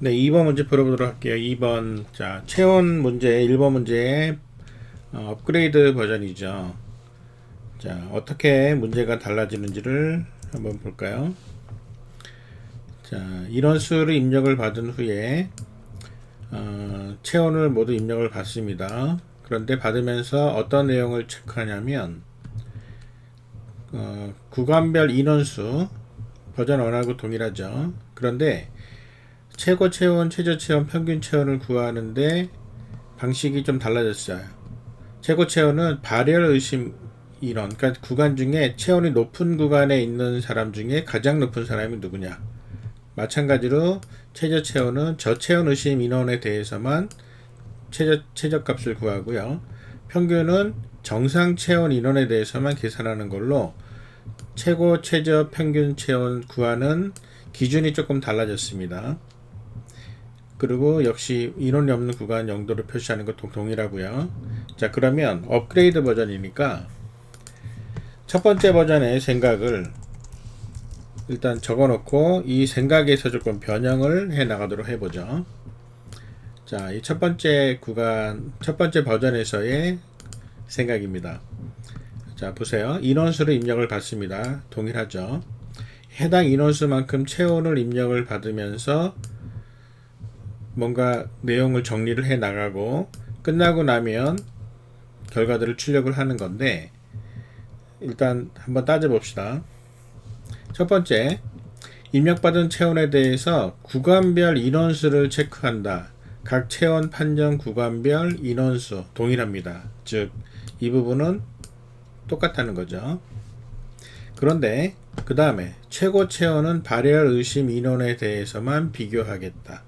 네, 2번 문제 풀어보도록 할게요. 2번. 자, 체온 문제, 1번 문제의 업그레이드 버전이죠. 자, 어떻게 문제가 달라지는지를 한번 볼까요? 자, 인원수를 입력을 받은 후에 체온을 모두 입력을 받습니다. 그런데 받으면서 어떤 내용을 체크하냐면 구간별 인원수 버전 1하고 동일하죠. 그런데 최고 체온, 최저 체온, 평균 체온을 구하는데 방식이 좀 달라졌어요. 최고 체온은 발열 의심 인원, 그러니까 구간 중에 체온이 높은 구간에 있는 사람 중에 가장 높은 사람이 누구냐. 마찬가지로 최저 체온은 저체온 의심 인원에 대해서만 최저값을 구하고요. 평균은 정상 체온 인원에 대해서만 계산하는 걸로 최고, 최저, 평균 체온 구하는 기준이 조금 달라졌습니다. 그리고 역시 인원이 없는 구간 영도를 표시하는 것도 동일하고요. 자, 그러면 업그레이드 버전이니까 첫 번째 버전의 생각을 일단 적어 놓고 이 생각에서 조금 변형을 해 나가도록 해보죠. 자, 이 첫 번째 구간, 첫 번째 버전에서의 생각입니다. 자, 보세요. 인원수를 입력을 받습니다. 동일하죠. 해당 인원수만큼 체온을 입력을 받으면서 뭔가 내용을 정리를 해 나가고 끝나고 나면 결과들을 출력을 하는 건데, 일단 한번 따져봅시다. 첫 번째, 입력받은 체온에 대해서 구간별 인원수를 체크한다. 각 체온 판정 구간별 인원수 동일합니다. 즉, 이 부분은 똑같다는 거죠. 그런데 그 다음에 최고 체온은 발열 의심 인원에 대해서만 비교하겠다.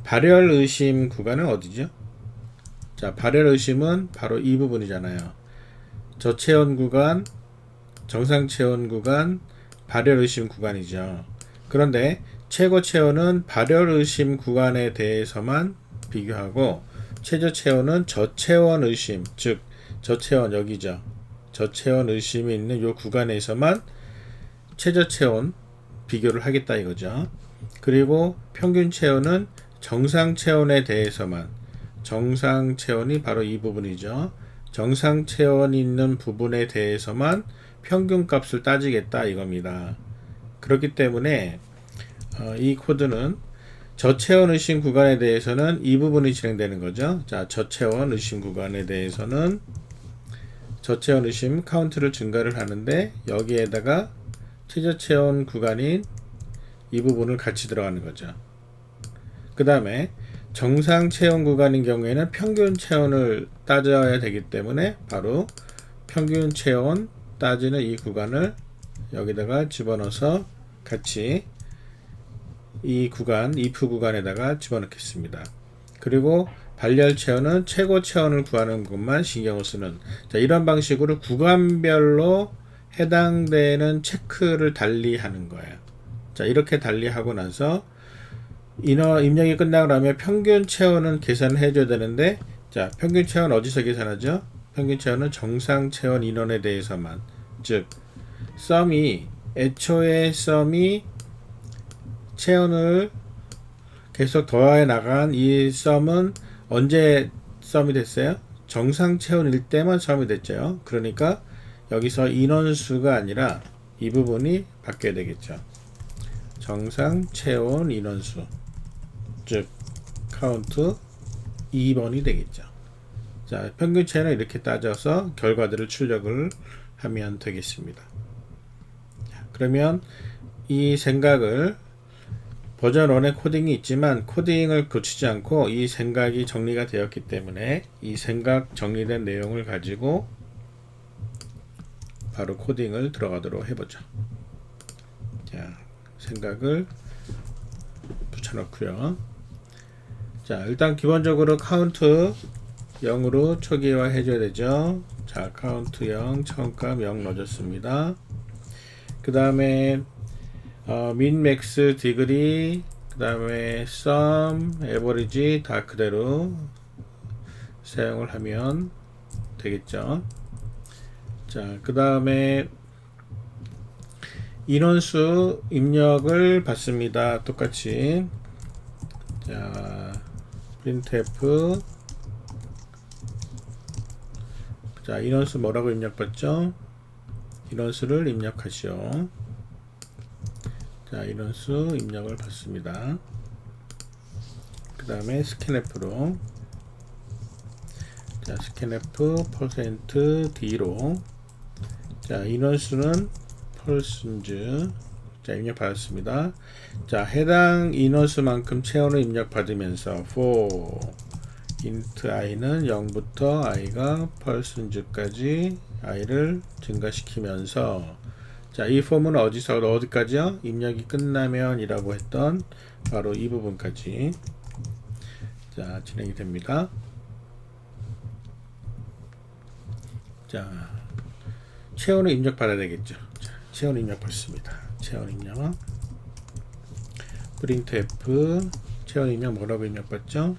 발열 의심 구간은 어디죠? 자, 발열 의심은 바로 이 부분이잖아요. 저체온 구간, 정상 체온 구간, 발열 의심 구간이죠. 그런데 최고 체온은 발열 의심 구간에 대해서만 비교하고 최저 체온은 저체온 의심, 즉 저체온 여기죠. 저체온 의심이 있는 이 구간에서만 최저 체온 비교를 하겠다 이거죠. 그리고 평균 체온은 정상 체온에 대해서만, 정상 체온이 바로 이 부분이죠. 정상 체온이 있는 부분에 대해서만 평균 값을 따지겠다 이겁니다. 그렇기 때문에 이 코드는 저체온 의심 구간에 대해서는 이 부분이 진행되는 거죠. 자, 저체온 의심 구간에 대해서는 저체온 의심 카운트를 증가를 하는데 여기에다가 최저 체온 구간인 이 부분을 같이 들어가는 거죠. 그 다음에 정상 체온 구간인 경우에는 평균 체온을 따져야 되기 때문에 바로 평균 체온 따지는 이 구간을 여기다가 집어넣어서 같이 이 구간, if 구간에다가 집어넣겠습니다. 그리고 발열 체온은 최고 체온을 구하는 것만 신경을 쓰는, 자, 이런 방식으로 구간별로 해당되는 체크를 달리하는 거예요. 자, 이렇게 달리하고 나서 인원 입력이 끝나고 나면 평균 체온은 계산을 해줘야 되는데, 자, 평균 체온 어디서 계산하죠? 평균 체온은 정상 체온 인원에 대해서만, 즉 썸이 애초에 썸이 체온을 계속 더해 나간 이 썸은 언제 썸이 됐어요? 정상 체온일 때만 썸이 됐죠. 그러니까 여기서 인원수가 아니라 이 부분이 바뀌어야 되겠죠. 정상 체온 인원수, 즉 카운트 2번이 되겠죠. 자, 평균 체온을 이렇게 따져서 결과들을 출력을 하면 되겠습니다. 자, 그러면 이 생각을 버전 1의 코딩이 있지만 코딩을 고치지 않고 이 생각이 정리가 되었기 때문에 이 생각 정리된 내용을 가지고 바로 코딩을 들어가도록 해보죠. 자, 생각을 붙여넣고요. 자, 일단 기본적으로 카운트 0으로 초기화 해줘야 되죠. 자, 카운트 0, 처음값 0 넣어줬습니다. 그 다음에 민, 맥스, 디그리, 그 다음에 썸, 에버리지 다 그대로 사용을 하면 되겠죠. 자, 그 다음에 인원수 입력을 받습니다. 똑같이 자, printf. 자, 인원수 뭐라고 입력받죠? 인원수를 입력하시오. 자, 인원수 입력을 받습니다. 그 다음에 scanf로, 자, scanf %d로, 자, 인원수는 persons, 자, 입력 받았습니다. 자, 해당 인원수만큼 체온을 입력 받으면서 for int i는 0부터 i가 persons까지 i를 증가시키면서, 자, 이 폼은 어디까지요? 입력이 끝나면 이라고 했던 바로 이 부분까지, 자, 진행이 됩니다. 자, 체온을 입력 받아야 되겠죠. 자, 체온 입력 받습니다. 체온 입력, printf 체온 입력 뭐라고 입력 받죠?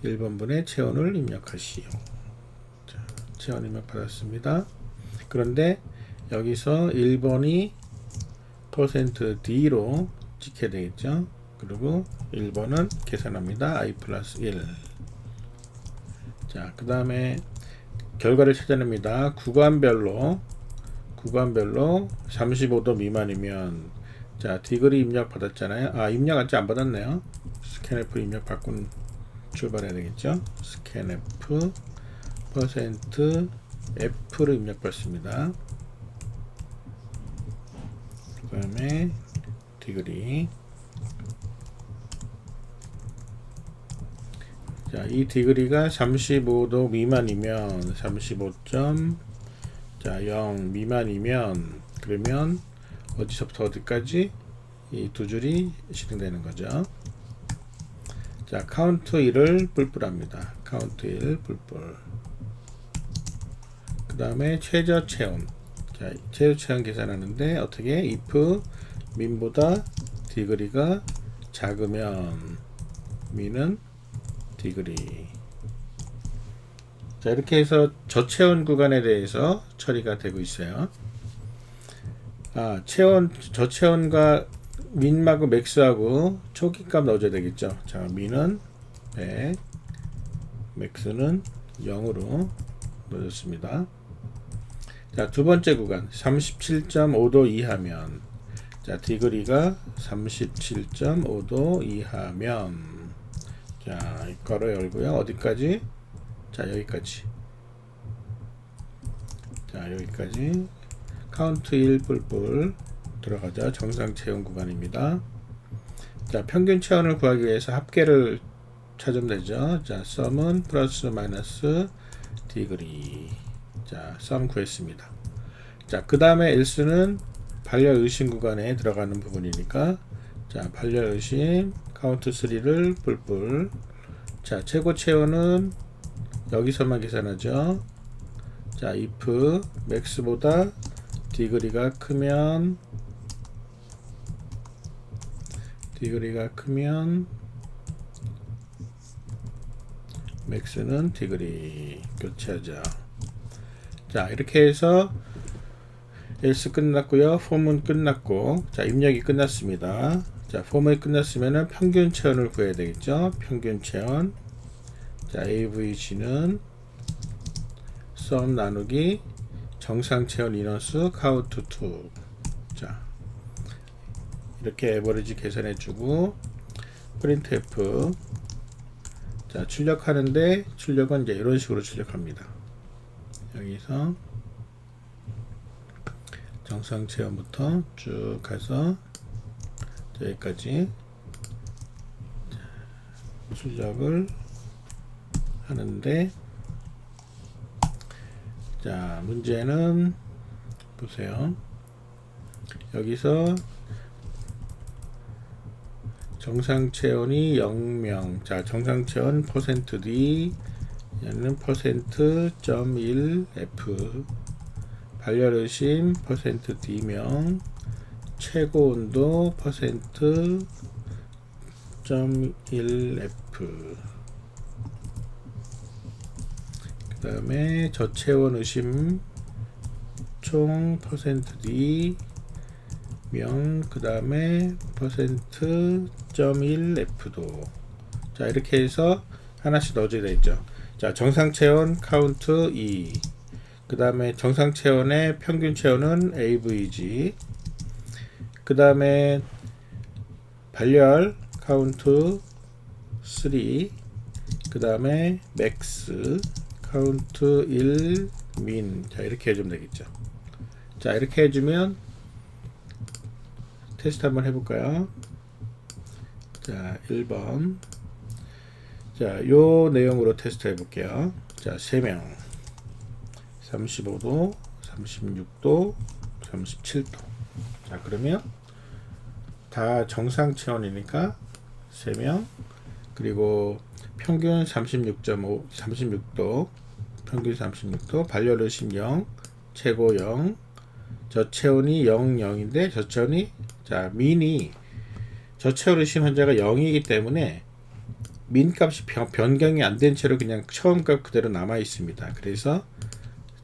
1번분의 체온을 입력하시오. 자, 체온 입력 받았습니다. 그런데 여기서 1번이 %d로 찍혀야 되겠죠. 그리고 1번은 계산합니다. i 플러스 1. 자, 그 다음에 결과를 찾아냅니다. 구간별로 35도 미만이면, 자, 디그리 입력 받았잖아요. 아, 입력 아직 안 받았네요. scanf 입력 받고 출발해야 되겠죠. scanf %f를 입력 받습니다. 그 다음에 디그리. 자, 이 디그리가 35도 미만이면 35.0 미만이면, 그러면 어디서부터 어디까지 이 두 줄이 실행되는 거죠. 자, 카운트 1을 뿔뿔합니다. 카운트 1 뿔뿔. 그 다음에 최저 체온. 자, 최저 체온 계산하는데 어떻게? if 민보다 디그리가 작으면 민은 디그리. 자, 이렇게 해서 저체온 구간에 대해서 처리가 되고 있어요. 아, 저체온과 민하고 맥스하고 초기값 넣어줘야 되겠죠. 자, 민은 100, 맥스는 0으로 넣어줬습니다. 자, 두 번째 구간 37.5도 이하면, 자, 디그리가 37.5도 이하면, 자, 괄호 열고요. 어디까지? 자, 여기까지. 자, 여기까지. 카운트 1 뿔뿔 들어가자. 정상 체온 구간입니다. 자, 평균 체온을 구하기 위해서 합계를 찾으면 되죠. 자, sum은 플러스 마이너스 디그리. 자, sum 구했습니다. 자, 그 다음에 else는 발열 의심 구간에 들어가는 부분이니까, 자, 발열 의심 카운트 3를 뿔뿔. 자, 최고 체온은 여기서만 계산하죠. 자, if max보다 디그리가 크면 max는 디그리 교체하자. 자, 이렇게 해서 else 끝났고요. 폼은 끝났고, 자, 입력이 끝났습니다. 자, 폼이 끝났으면은 평균 체온을 구해야 되겠죠. 평균 체온. 자, avg는 sum 나누기 정상 체온 인원수 count 2. 자, 이렇게 에버리지 계산해주고, printf. 자, 출력하는데 출력은 이제 이런 식으로 출력합니다. 여기서 정상 체온부터 쭉 가서 여기까지 출력을 하는데, 자, 문제는 보세요. 여기서 정상 체온이 0명. 자, 정상 체온 %d 얘는 %.1f 발열 의심 %d명 최고 온도 %.1f 그 다음에 저체온 의심 총 %d 명 그 다음에 0.1F도. 자, 이렇게 해서 하나씩 넣어줘야 되겠죠. 자, 정상 체온 카운트 2. 그 다음에 정상 체온의 평균 체온은 AVG. 그 다음에 발열 카운트 3. 그 다음에 맥스 카운트 1 민. 자, 이렇게 해주면 되겠죠. 자, 이렇게 해주면 테스트 한번 해볼까요? 자, 1번. 자, 요 내용으로 테스트 해볼게요. 자, 3명. 35도, 36도, 37도. 자, 그러면 다 정상 체온이니까 3명. 그리고 평균 36.5, 36도, 평균 36도, 발열의심 0, 최고 0, 저체온이 0, 0인데 저체온이, 자, 민이 저체온의심 환자가 0이기 때문에 민값이 변경이 안 된 채로 그냥 처음 값 그대로 남아 있습니다. 그래서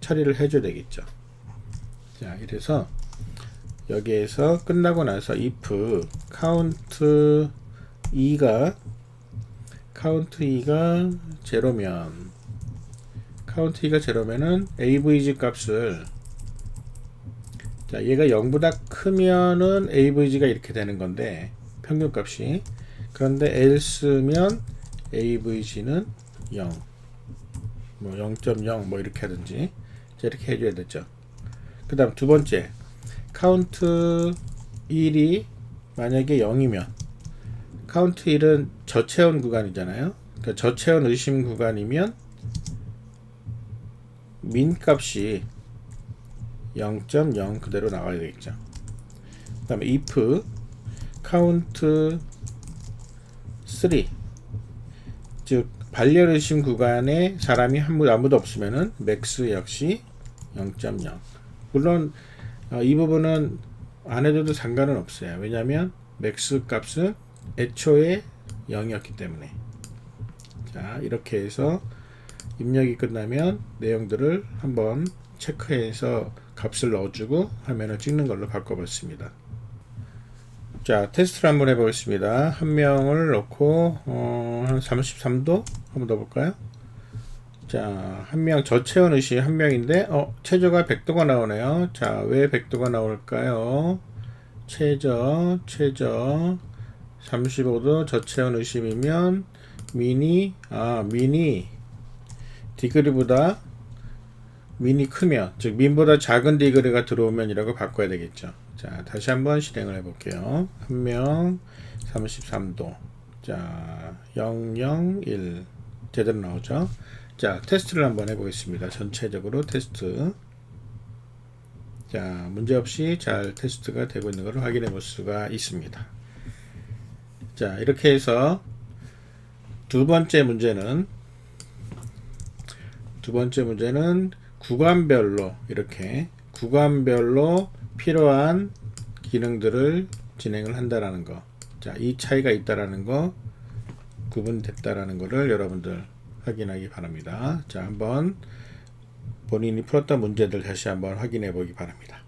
처리를 해줘야 되겠죠. 자, 이래서 여기에서 끝나고 나서 if count 2가 제로면, count 2가 제로면은 avg 값을, 자, 얘가 0보다 크면은 avg가 이렇게 되는 건데 평균 값이, 그런데 else면 avg는 0, 뭐 0.0 뭐 이렇게 하든지, 자, 이렇게 해줘야 되죠. 그 다음 두 번째, count 1이 만약에 0이면, count 1은 저체온 구간이잖아요. 그러니까 저체온 의심 구간이면 민 값이 0.0 그대로 나와야 되겠죠. 그 다음에 if count 3, 즉 발열의심 구간에 사람이 아무도 없으면은 맥스 역시 0.0. 물론 이 부분은 안 해도 상관은 없어요. 왜냐하면 맥스 값은 애초에 0이었기 때문에. 자, 이렇게 해서 입력이 끝나면 내용들을 한번 체크해서 값을 넣어주고 화면을 찍는 걸로 바꿔봤습니다. 자, 테스트를 한번 해보겠습니다. 한 명을 넣고 한 33도 한번 넣어볼까요? 자, 한 명 저체온 의심 한 명인데 최저가 100도가 나오네요. 자, 왜 100도가 나올까요? 최저 35도 저체온 의심이면 민이 디그리보다 민이 크면, 즉 민보다 작은 디그리가 들어오면 이라고 바꿔야 되겠죠. 자, 다시 한번 실행을 해볼게요. 한 명 33도. 자, 001 제대로 나오죠. 자, 테스트를 한번 해보겠습니다. 전체적으로 테스트. 자, 문제없이 잘 테스트가 되고 있는 것을 확인해 볼 수가 있습니다. 자, 이렇게 해서 두 번째 문제는 구간별로, 이렇게 구간별로 필요한 기능들을 진행을 한다라는 거. 자, 이 차이가 있다라는 거, 구분됐다라는 거를 여러분들 확인하기 바랍니다. 자, 한번 본인이 풀었던 문제들 다시 한번 확인해 보기 바랍니다.